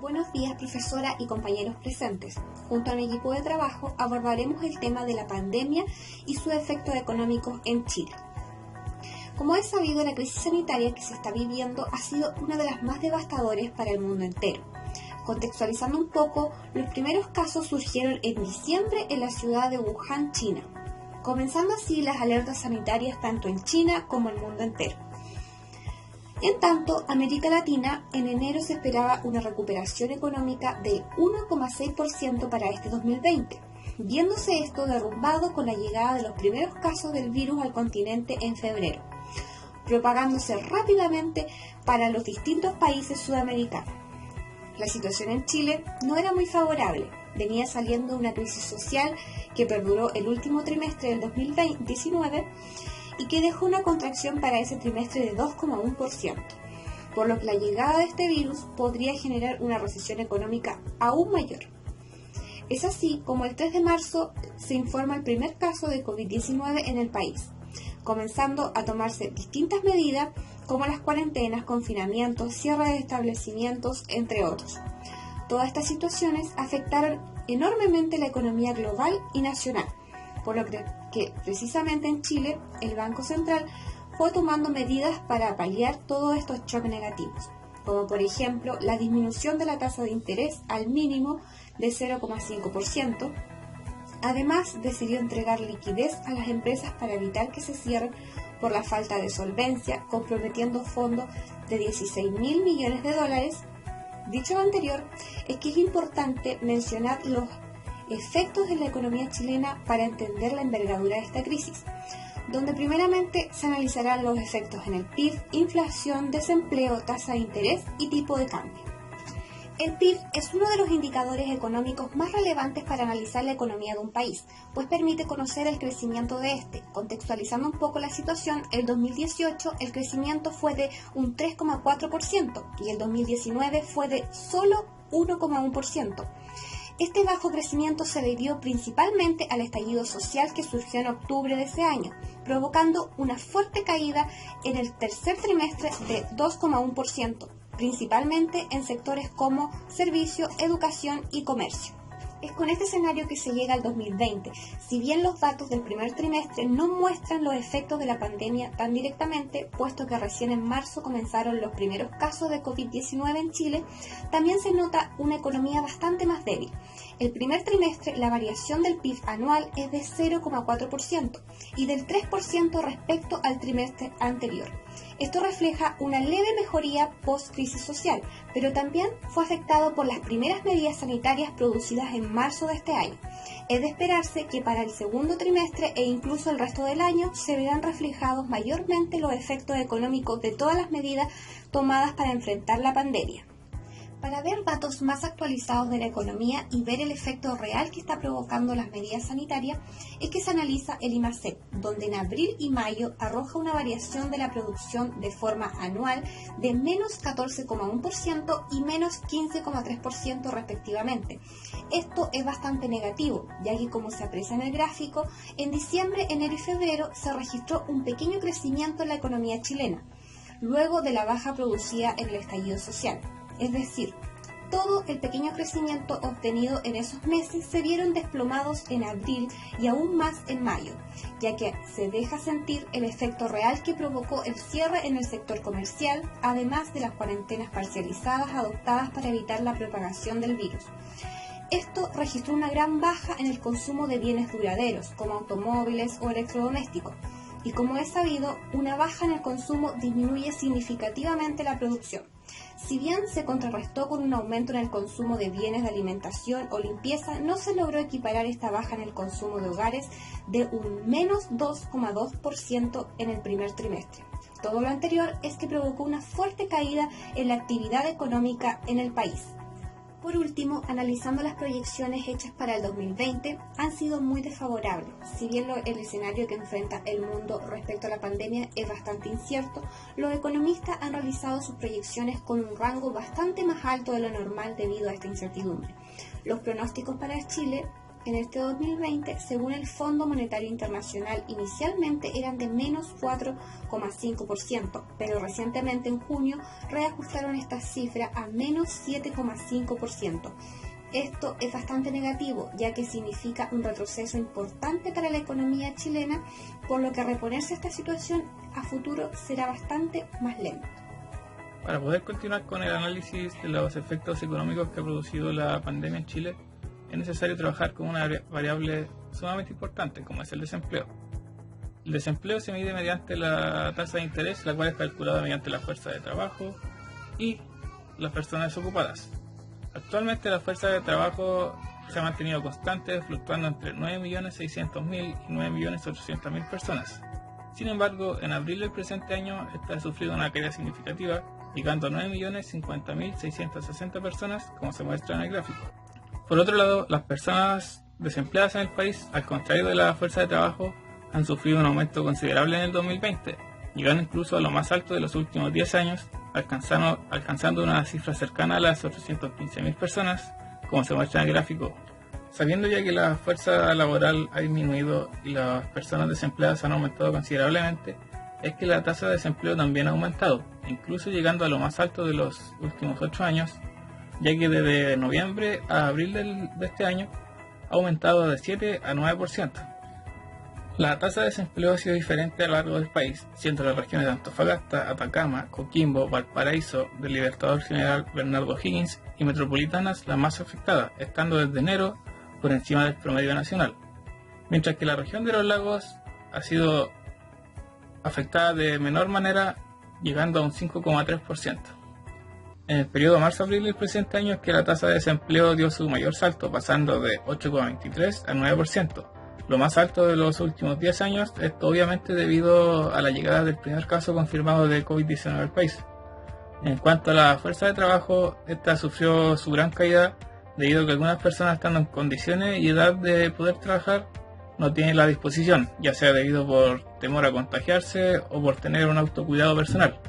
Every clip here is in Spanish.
Buenos días, profesora y compañeros presentes. Junto a mi equipo de trabajo abordaremos el tema de la pandemia y sus efectos económicos en Chile. Como es sabido, la crisis sanitaria que se está viviendo ha sido una de las más devastadoras para el mundo entero. Contextualizando un poco, los primeros casos surgieron en diciembre en la ciudad de Wuhan, China, comenzando así las alertas sanitarias tanto en China como en el mundo entero. En tanto, América Latina, en enero se esperaba una recuperación económica del 1,6% para este 2020, viéndose esto derrumbado con la llegada de los primeros casos del virus al continente en febrero, propagándose rápidamente para los distintos países sudamericanos. La situación en Chile no era muy favorable, venía saliendo de una crisis social que perduró el último trimestre del 2019 y que dejó una contracción para ese trimestre de 2,1%, por lo que la llegada de este virus podría generar una recesión económica aún mayor. Es así como el 3 de marzo se informa el primer caso de COVID-19 en el país, comenzando a tomarse distintas medidas como las cuarentenas, confinamientos, cierre de establecimientos, entre otros. Todas estas situaciones afectaron enormemente la economía global y nacional, por lo que precisamente en Chile el Banco Central fue tomando medidas para paliar todos estos choques negativos, como por ejemplo la disminución de la tasa de interés al mínimo de 0,5%. Además, decidió entregar liquidez a las empresas para evitar que se cierren por la falta de solvencia, comprometiendo fondos de $16.000 millones. Dicho lo anterior, es que es importante mencionar los efectos en la economía chilena para entender la envergadura de esta crisis, donde primeramente se analizarán los efectos en el PIB, inflación, desempleo, tasa de interés y tipo de cambio. El PIB es uno de los indicadores económicos más relevantes para analizar la economía de un país, pues permite conocer el crecimiento de este. Contextualizando un poco la situación, el 2018 el crecimiento fue de un 3,4% y el 2019 fue de solo 1,1%. Este bajo crecimiento se debió principalmente al estallido social que surgió en octubre de ese año, provocando una fuerte caída en el tercer trimestre de 2,1%, principalmente en sectores como servicio, educación y comercio. Es con este escenario que se llega al 2020. Si bien los datos del primer trimestre no muestran los efectos de la pandemia tan directamente, puesto que recién en marzo comenzaron los primeros casos de COVID-19 en Chile, también se nota una economía bastante más débil. El primer trimestre la variación del PIB anual es de 0,4% y del 3% respecto al trimestre anterior. Esto refleja una leve mejoría post-crisis social, pero también fue afectado por las primeras medidas sanitarias producidas en marzo de este año. Es de esperarse que para el segundo trimestre e incluso el resto del año se verán reflejados mayormente los efectos económicos de todas las medidas tomadas para enfrentar la pandemia. Para ver datos más actualizados de la economía y ver el efecto real que está provocando las medidas sanitarias, es que se analiza el IMACEC, donde en abril y mayo arroja una variación de la producción de forma anual de menos 14,1% y menos 15,3% respectivamente. Esto es bastante negativo, ya que como se aprecia en el gráfico, en diciembre, enero y febrero se registró un pequeño crecimiento en la economía chilena, luego de la baja producida en el estallido social. Es decir, todo el pequeño crecimiento obtenido en esos meses se vieron desplomados en abril y aún más en mayo, ya que se deja sentir el efecto real que provocó el cierre en el sector comercial, además de las cuarentenas parcializadas adoptadas para evitar la propagación del virus. Esto registró una gran baja en el consumo de bienes duraderos, como automóviles o electrodomésticos, y como es sabido, una baja en el consumo disminuye significativamente la producción. Si bien se contrarrestó con un aumento en el consumo de bienes de alimentación o limpieza, no se logró equiparar esta baja en el consumo de hogares de un menos 2,2% en el primer trimestre. Todo lo anterior es que provocó una fuerte caída en la actividad económica en el país. Por último, analizando las proyecciones hechas para el 2020, han sido muy desfavorables. Si bien el escenario que enfrenta el mundo respecto a la pandemia es bastante incierto, los economistas han realizado sus proyecciones con un rango bastante más alto de lo normal debido a esta incertidumbre. Los pronósticos para Chile en este 2020, según el Fondo Monetario Internacional, inicialmente eran de menos 4,5%, pero recientemente en junio reajustaron esta cifra a menos 7,5%. Esto es bastante negativo, ya que significa un retroceso importante para la economía chilena, por lo que reponerse a esta situación a futuro será bastante más lento. Para poder continuar con el análisis de los efectos económicos que ha producido la pandemia en Chile, es necesario trabajar con una variable sumamente importante, como es el desempleo. El desempleo se mide mediante la tasa de interés, la cual es calculada mediante la fuerza de trabajo y las personas ocupadas. Actualmente la fuerza de trabajo se ha mantenido constante, fluctuando entre 9.600.000 y 9.800.000 personas. Sin embargo, en abril del presente año esta ha sufrido una caída significativa, llegando a 9.050.660 personas, como se muestra en el gráfico. Por otro lado, las personas desempleadas en el país, al contrario de la fuerza de trabajo, han sufrido un aumento considerable en el 2020, llegando incluso a lo más alto de los últimos 10 años, alcanzando una cifra cercana a las 815.000 personas, como se muestra en el gráfico. Sabiendo ya que la fuerza laboral ha disminuido y las personas desempleadas han aumentado considerablemente, es que la tasa de desempleo también ha aumentado, incluso llegando a lo más alto de los últimos 8 años, ya que desde noviembre a abril de este año ha aumentado de 7 a 9%. La tasa de desempleo ha sido diferente a lo largo del país, siendo las regiones de Antofagasta, Atacama, Coquimbo, Valparaíso, del Libertador General Bernardo Higgins y Metropolitanas las más afectadas, estando desde enero por encima del promedio nacional, mientras que la región de los lagos ha sido afectada de menor manera, llegando a un 5,3%. En el periodo marzo-abril del presente año es que la tasa de desempleo dio su mayor salto, pasando de 8,23 a 9%, lo más alto de los últimos 10 años, esto obviamente debido a la llegada del primer caso confirmado de COVID-19 al país. En cuanto a la fuerza de trabajo, esta sufrió su gran caída debido a que algunas personas estando en condiciones y edad de poder trabajar no tienen la disposición, ya sea debido por temor a contagiarse o por tener un autocuidado personal.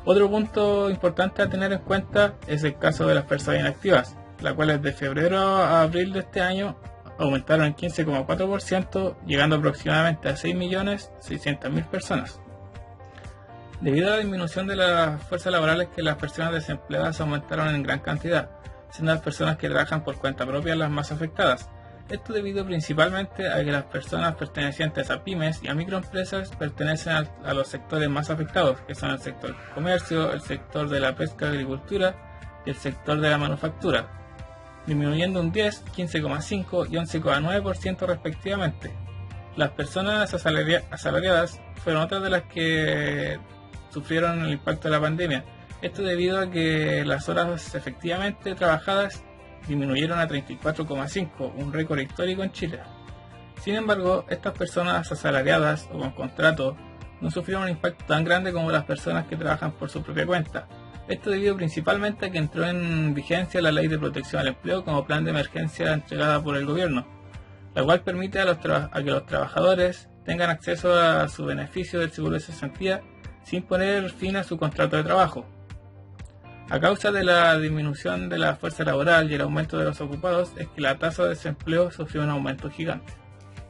Otro punto importante a tener en cuenta es el caso de las personas inactivas, las cuales de febrero a abril de este año aumentaron en 15,4%, llegando aproximadamente a 6.600.000 personas. Debido a la disminución de las fuerzas laborales, que las personas desempleadas aumentaron en gran cantidad, siendo las personas que trabajan por cuenta propia las más afectadas. Esto debido principalmente a que las personas pertenecientes a pymes y a microempresas pertenecen a los sectores más afectados, que son el sector comercio, el sector de la pesca y agricultura y el sector de la manufactura, disminuyendo un 10, 15,5 y 11,9% respectivamente. Las personas asalariadas fueron otras de las que sufrieron el impacto de la pandemia. Esto debido a que las horas efectivamente trabajadas disminuyeron a 34,5, un récord histórico en Chile. Sin embargo, estas personas asalariadas o con contrato no sufrieron un impacto tan grande como las personas que trabajan por su propia cuenta. Esto debido principalmente a que entró en vigencia la Ley de Protección al Empleo como plan de emergencia entregada por el gobierno, la cual permite a que los trabajadores tengan acceso a su beneficio del seguro de cesantía sin poner fin a su contrato de trabajo. A causa de la disminución de la fuerza laboral y el aumento de los ocupados, es que la tasa de desempleo sufrió un aumento gigante.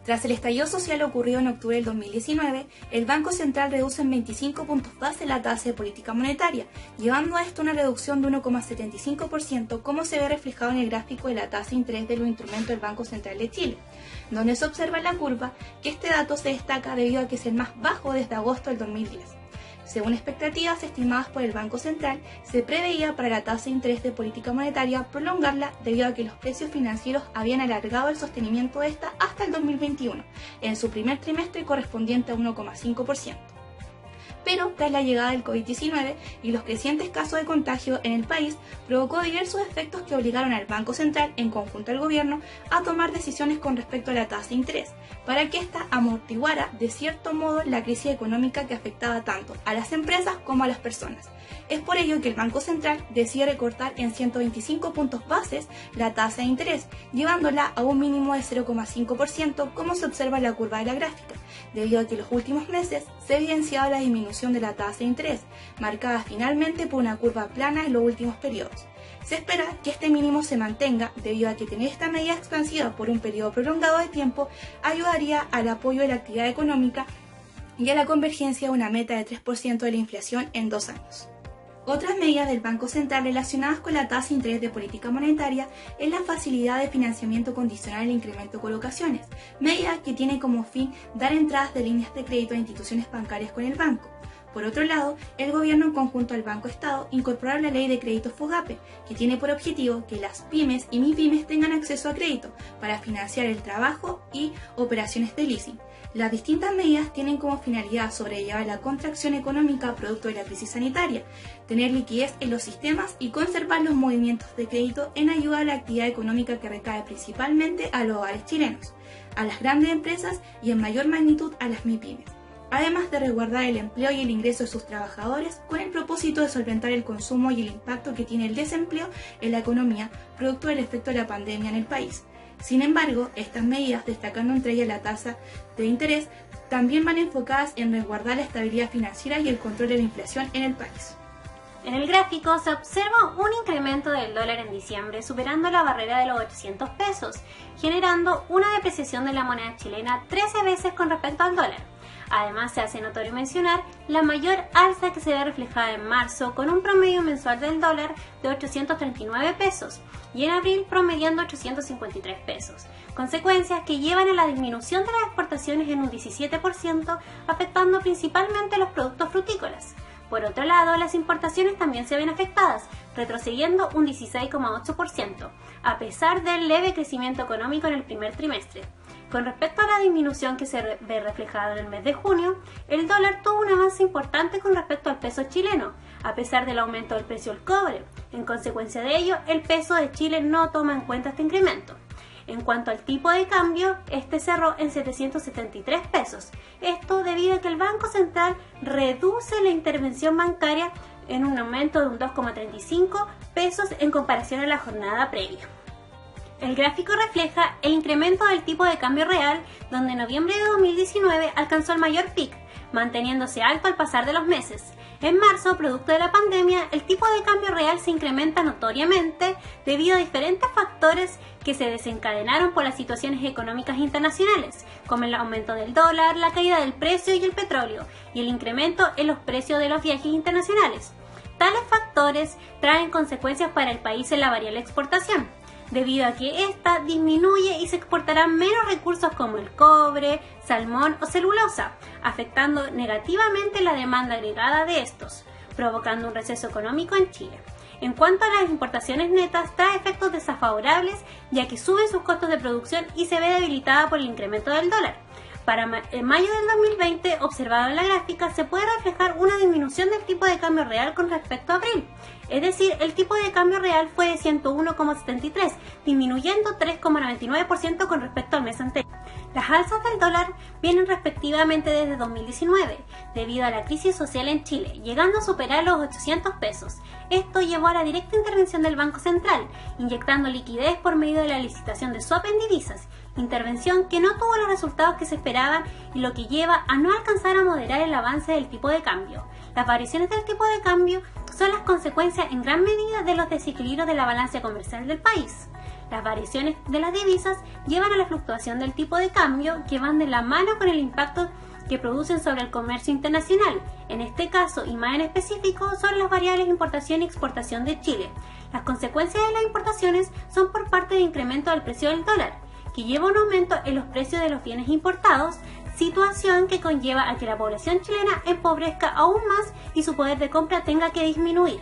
Tras el estallido social ocurrido en octubre del 2019, el Banco Central reduce en 25 puntos base la tasa de política monetaria, llevando a esto una reducción de 1,75%, como se ve reflejado en el gráfico de la tasa de interés de los instrumentos del Banco Central de Chile, donde se observa en la curva que este dato se destaca debido a que es el más bajo desde agosto del 2010. Según expectativas estimadas por el Banco Central, se preveía para la tasa de interés de política monetaria prolongarla debido a que los precios financieros habían alargado el sostenimiento de esta hasta el 2021, en su primer trimestre correspondiente a 1,5%. Pero tras la llegada del COVID-19 y los crecientes casos de contagio en el país, provocó diversos efectos que obligaron al Banco Central, en conjunto al gobierno, a tomar decisiones con respecto a la tasa de interés, para que ésta amortiguara de cierto modo la crisis económica que afectaba tanto a las empresas como a las personas, Es por ello que el Banco Central decide recortar en 125 puntos bases la tasa de interés, llevándola a un mínimo de 0,5%, como se observa en la curva de la gráfica, debido a que en los últimos meses se ha evidenciado la disminución de la tasa de interés, marcada finalmente por una curva plana en los últimos periodos. Se espera que este mínimo se mantenga debido a que tener esta medida expansiva por un periodo prolongado de tiempo ayudaría al apoyo de la actividad económica y a la convergencia de una meta de 3% de la inflación en 2 años. Otras medidas del Banco Central relacionadas con la tasa de interés de política monetaria es la facilidad de financiamiento condicional al incremento de colocaciones, medida que tiene como fin dar entradas de líneas de crédito a instituciones bancarias con el banco. Por otro lado, el gobierno en conjunto al Banco Estado incorporaron la ley de crédito FOGAPE, que tiene por objetivo que las pymes y MIPYMES tengan acceso a crédito para financiar el trabajo y operaciones de leasing. Las distintas medidas tienen como finalidad sobrellevar la contracción económica producto de la crisis sanitaria, tener liquidez en los sistemas y conservar los movimientos de crédito en ayuda a la actividad económica que recae principalmente a los hogares chilenos, a las grandes empresas y en mayor magnitud a las MIPYMES, además de resguardar el empleo y el ingreso de sus trabajadores con el propósito de solventar el consumo y el impacto que tiene el desempleo en la economía producto del efecto de la pandemia en el país. Sin embargo, estas medidas, destacando entre ellas la tasa de interés, también van enfocadas en resguardar la estabilidad financiera y el control de la inflación en el país. En el gráfico se observa un incremento del dólar en diciembre superando la barrera de los 800 pesos, generando una depreciación de la moneda chilena 13 veces con respecto al dólar. Además, se hace notorio mencionar la mayor alza que se ve reflejada en marzo con un promedio mensual del dólar de 839 pesos y en abril promediando 853 pesos, consecuencias que llevan a la disminución de las exportaciones en un 17%, afectando principalmente los productos frutícolas. Por otro lado, las importaciones también se ven afectadas, retrocediendo un 16,8%, a pesar del leve crecimiento económico en el primer trimestre. Con respecto a la disminución que se ve reflejada en el mes de junio, el dólar tuvo un avance importante con respecto al peso chileno, a pesar del aumento del precio del cobre. En consecuencia de ello, el peso de Chile no toma en cuenta este incremento. En cuanto al tipo de cambio, este cerró en 773 pesos. Esto debido a que el Banco Central reduce la intervención bancaria en un aumento de un 2,35 pesos en comparación a la jornada previa. El gráfico refleja el incremento del tipo de cambio real, donde en noviembre de 2019 alcanzó el mayor pic, manteniéndose alto al pasar de los meses. En marzo, producto de la pandemia, el tipo de cambio real se incrementa notoriamente debido a diferentes factores que se desencadenaron por las situaciones económicas internacionales, como el aumento del dólar, la caída del precio y el petróleo, y el incremento en los precios de los viajes internacionales. Tales factores traen consecuencias para el país en la variable exportación, debido a que ésta disminuye y se exportarán menos recursos como el cobre, salmón o celulosa, afectando negativamente la demanda agregada de estos, provocando un receso económico en Chile. En cuanto a las importaciones netas, trae efectos desfavorables ya que suben sus costos de producción y se ve debilitada por el incremento del dólar. Para mayo del 2020, observado en la gráfica, se puede reflejar una disminución del tipo de cambio real con respecto a abril. Es decir, el tipo de cambio real fue de 101,73, disminuyendo 3,99% con respecto al mes anterior. Las alzas del dólar vienen respectivamente desde 2019, debido a la crisis social en Chile, llegando a superar los 800 pesos. Esto llevó a la directa intervención del Banco Central, inyectando liquidez por medio de la licitación de swap en divisas, intervención que no tuvo los resultados que se esperaban y lo que lleva a no alcanzar a moderar el avance del tipo de cambio. Las variaciones del tipo de cambio son las consecuencias en gran medida de los desequilibrios de la balanza comercial del país. Las variaciones de las divisas llevan a la fluctuación del tipo de cambio que van de la mano con el impacto que producen sobre el comercio internacional. En este caso, y más en específico, son las variables importación y exportación de Chile. Las consecuencias de las importaciones son por parte de incremento del precio del dólar, que lleva un aumento en los precios de los bienes importados, situación que conlleva a que la población chilena empobrezca aún más y su poder de compra tenga que disminuir.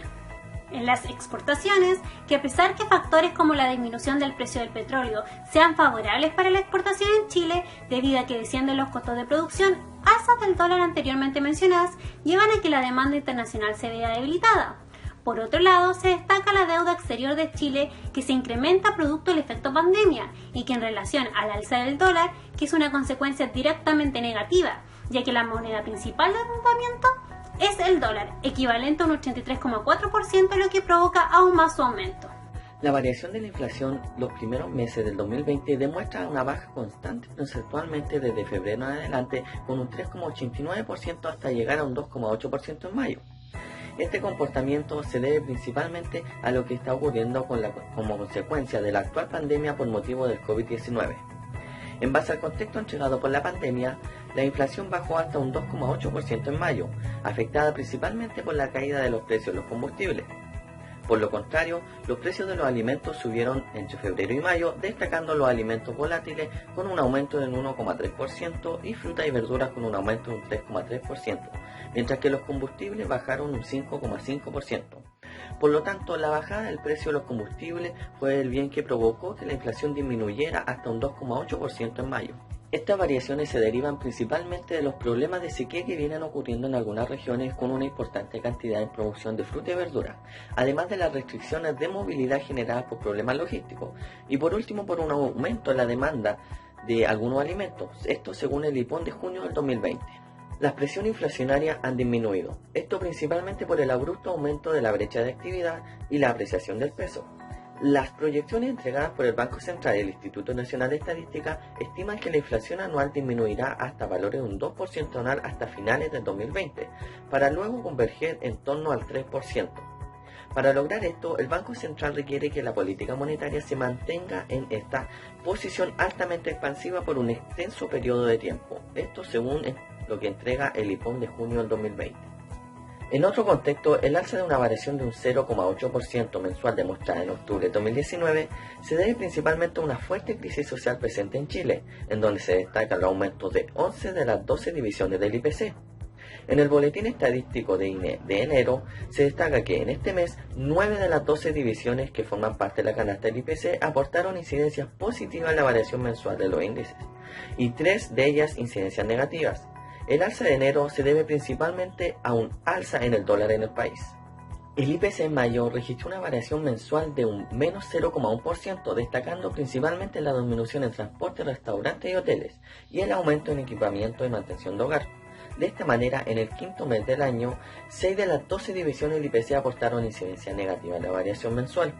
En las exportaciones, que a pesar que factores como la disminución del precio del petróleo sean favorables para la exportación en Chile, debido a que descienden los costos de producción, alzas del dólar anteriormente mencionadas llevan a que la demanda internacional se vea debilitada. Por otro lado, se destaca la deuda exterior de Chile, que se incrementa producto del efecto pandemia y que en relación al alza del dólar, que es una consecuencia directamente negativa, ya que la moneda principal de endeudamiento es el dólar, equivalente a un 83,4%, lo que provoca aún más su aumento. La variación de la inflación los primeros meses del 2020 demuestra una baja constante porcentualmente desde febrero en adelante, con un 3,89% hasta llegar a un 2,8% en mayo. Este comportamiento se debe principalmente a lo que está ocurriendo como consecuencia de la actual pandemia por motivo del COVID-19. En base al contexto entregado por la pandemia, la inflación bajó hasta un 2,8% en mayo, afectada principalmente por la caída de los precios de los combustibles. Por lo contrario, los precios de los alimentos subieron entre febrero y mayo, destacando los alimentos volátiles con un aumento del 1,3% y frutas y verduras con un aumento de un 3,3%, mientras que los combustibles bajaron un 5,5%. Por lo tanto, la bajada del precio de los combustibles fue el bien que provocó que la inflación disminuyera hasta un 2,8% en mayo. Estas variaciones se derivan principalmente de los problemas de sequía que vienen ocurriendo en algunas regiones con una importante cantidad en producción de fruta y verdura, además de las restricciones de movilidad generadas por problemas logísticos, y por último por un aumento en la demanda de algunos alimentos, esto según el IPON de junio del 2020. Las presiones inflacionarias han disminuido, esto principalmente por el abrupto aumento de la brecha de actividad y la apreciación del peso. Las proyecciones entregadas por el Banco Central y el Instituto Nacional de Estadística estiman que la inflación anual disminuirá hasta valores de un 2% anual hasta finales del 2020, para luego converger en torno al 3%. Para lograr esto, el Banco Central requiere que la política monetaria se mantenga en esta posición altamente expansiva por un extenso periodo de tiempo, esto según lo que entrega el IPON de junio del 2020. En otro contexto, el alza de una variación de un 0,8% mensual demostrada en octubre de 2019 se debe principalmente a una fuerte crisis social presente en Chile, en donde se destacan los aumentos de 11 de las 12 divisiones del IPC. En el boletín estadístico de INE de enero se destaca que en este mes 9 de las 12 divisiones que forman parte de la canasta del IPC aportaron incidencias positivas en la variación mensual de los índices, y 3 de ellas incidencias negativas. El alza de enero se debe principalmente a un alza en el dólar en el país. El IPC en mayo registró una variación mensual de un menos 0,1%, destacando principalmente la disminución en transporte, restaurantes y hoteles, y el aumento en equipamiento y mantención de hogar. De esta manera, en el quinto mes del año, 6 de las 12 divisiones del IPC aportaron incidencia negativa en la variación mensual.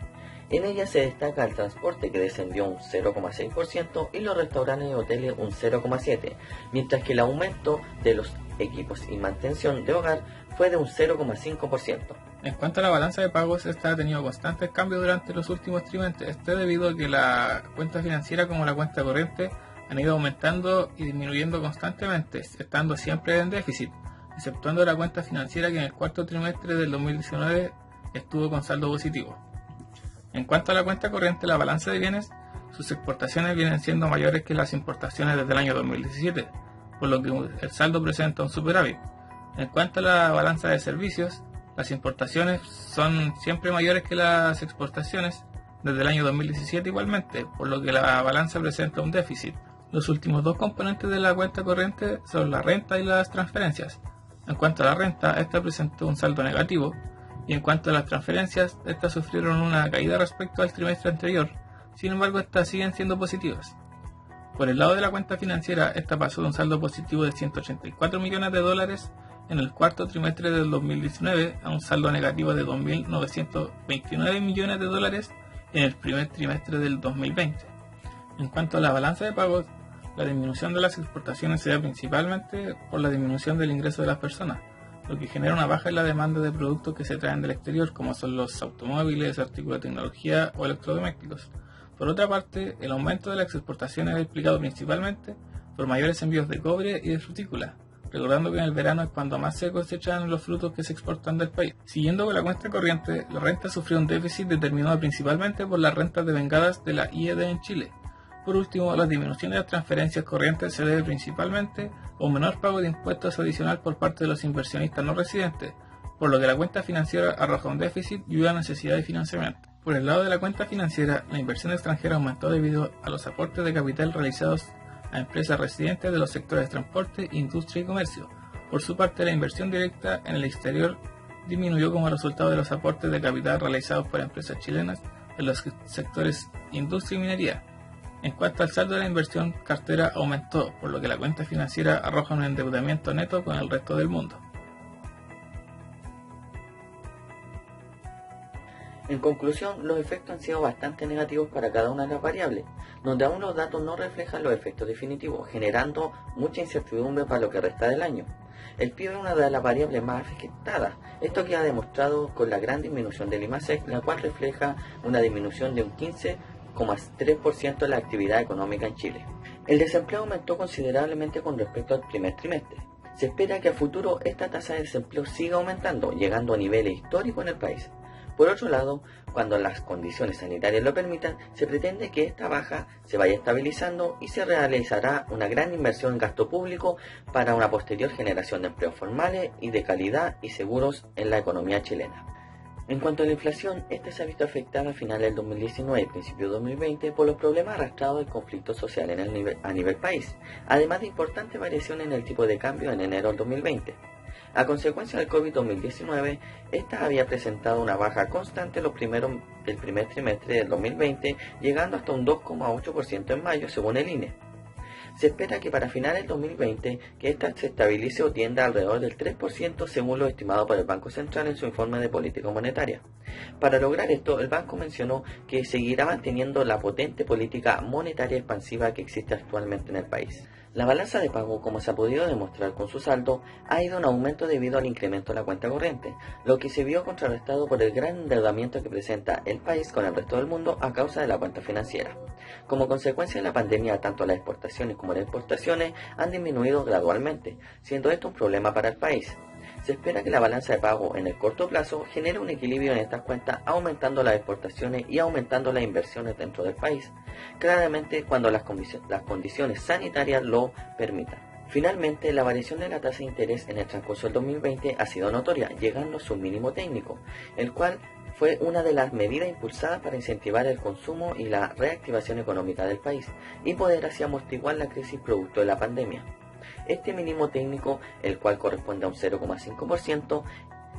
En ella se destaca el transporte, que descendió un 0,6%, y los restaurantes y hoteles un 0,7%, mientras que el aumento de los equipos y mantención de hogar fue de un 0,5%. En cuanto a la balanza de pagos, esta ha tenido constantes cambios durante los últimos trimestres. Esto debido a que la cuenta financiera como la cuenta corriente han ido aumentando y disminuyendo constantemente, estando siempre en déficit, exceptuando la cuenta financiera que en el cuarto trimestre del 2019 estuvo con saldo positivo. En cuanto a la cuenta corriente, la balanza de bienes, sus exportaciones vienen siendo mayores que las importaciones desde el año 2017, por lo que el saldo presenta un superávit. En cuanto a la balanza de servicios, las importaciones son siempre mayores que las exportaciones desde el año 2017 igualmente, por lo que la balanza presenta un déficit. Los últimos dos componentes de la cuenta corriente son la renta y las transferencias. En cuanto a la renta, esta presentó un saldo negativo, y en cuanto a las transferencias, estas sufrieron una caída respecto al trimestre anterior. Sin embargo, estas siguen siendo positivas. Por el lado de la cuenta financiera, esta pasó de un saldo positivo de $184 millones en el cuarto trimestre del 2019 a un saldo negativo de $2.929 millones en el primer trimestre del 2020. En cuanto a la balanza de pagos, la disminución de las exportaciones se da principalmente por la disminución del ingreso de las personas, lo que genera una baja en la demanda de productos que se traen del exterior, como son los automóviles, artículos de tecnología o electrodomésticos. Por otra parte, el aumento de las exportaciones es explicado principalmente por mayores envíos de cobre y de frutícola, recordando que en el verano es cuando más se cosechan los frutos que se exportan del país. Siguiendo con la cuenta corriente, la renta sufrió un déficit determinado principalmente por las rentas devengadas de la IED en Chile. Por último, la disminución de las transferencias corrientes se debe principalmente a un menor pago de impuestos adicional por parte de los inversionistas no residentes, por lo que la cuenta financiera arroja un déficit y una necesidad de financiamiento. Por el lado de la cuenta financiera, la inversión extranjera aumentó debido a los aportes de capital realizados a empresas residentes de los sectores de transporte, industria y comercio. Por su parte, la inversión directa en el exterior disminuyó como resultado de los aportes de capital realizados por empresas chilenas en los sectores industria y minería. En cuanto al saldo de la inversión, cartera aumentó, por lo que la cuenta financiera arroja un endeudamiento neto con el resto del mundo. En conclusión, los efectos han sido bastante negativos para cada una de las variables, donde aún los datos no reflejan los efectos definitivos, generando mucha incertidumbre para lo que resta del año. El PIB es una de las variables más afectadas. Esto queda demostrado con la gran disminución del IMASEC, la cual refleja una disminución de un 15,3% en la actividad económica en Chile. El desempleo aumentó considerablemente con respecto al primer trimestre. Se espera que a futuro esta tasa de desempleo siga aumentando, llegando a niveles históricos en el país. Por otro lado, cuando las condiciones sanitarias lo permitan, se pretende que esta baja se vaya estabilizando y se realizará una gran inversión en gasto público para una posterior generación de empleos formales y de calidad y seguros en la economía chilena. En cuanto a la inflación, esta se ha visto afectada a finales del 2019 y principios de 2020 por los problemas arrastrados del conflicto social a nivel país, además de importantes variaciones en el tipo de cambio en enero del 2020. A consecuencia del COVID-19, esta había presentado una baja constante el primer trimestre del 2020, llegando hasta un 2,8% en mayo, según el INE. Se espera que para finales del 2020 que esta se estabilice o tienda alrededor del 3%, según lo estimado por el Banco Central en su informe de política monetaria. Para lograr esto, el banco mencionó que seguirá manteniendo la potente política monetaria expansiva que existe actualmente en el país. La balanza de pago, como se ha podido demostrar con su saldo, ha ido en aumento debido al incremento de la cuenta corriente, lo que se vio contrarrestado por el gran endeudamiento que presenta el país con el resto del mundo a causa de la cuenta financiera. Como consecuencia de la pandemia, tanto las exportaciones como las importaciones han disminuido gradualmente, siendo esto un problema para el país. Se espera que la balanza de pago en el corto plazo genere un equilibrio en estas cuentas, aumentando las exportaciones y aumentando las inversiones dentro del país, claramente cuando las condiciones sanitarias lo permitan. Finalmente, la variación de la tasa de interés en el transcurso del 2020 ha sido notoria, llegando a su mínimo técnico, el cual fue una de las medidas impulsadas para incentivar el consumo y la reactivación económica del país, y poder así amortiguar la crisis producto de la pandemia. Este mínimo técnico, el cual corresponde a un 0,5%,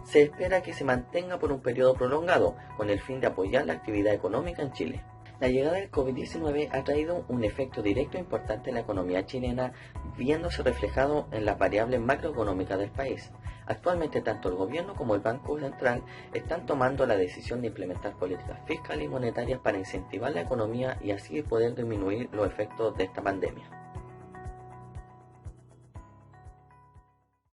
se espera que se mantenga por un periodo prolongado, con el fin de apoyar la actividad económica en Chile. La llegada del COVID-19 ha traído un efecto directo importante en la economía chilena, viéndose reflejado en las variables macroeconómicas del país. Actualmente, tanto el gobierno como el Banco Central están tomando la decisión de implementar políticas fiscales y monetarias para incentivar la economía y así poder disminuir los efectos de esta pandemia.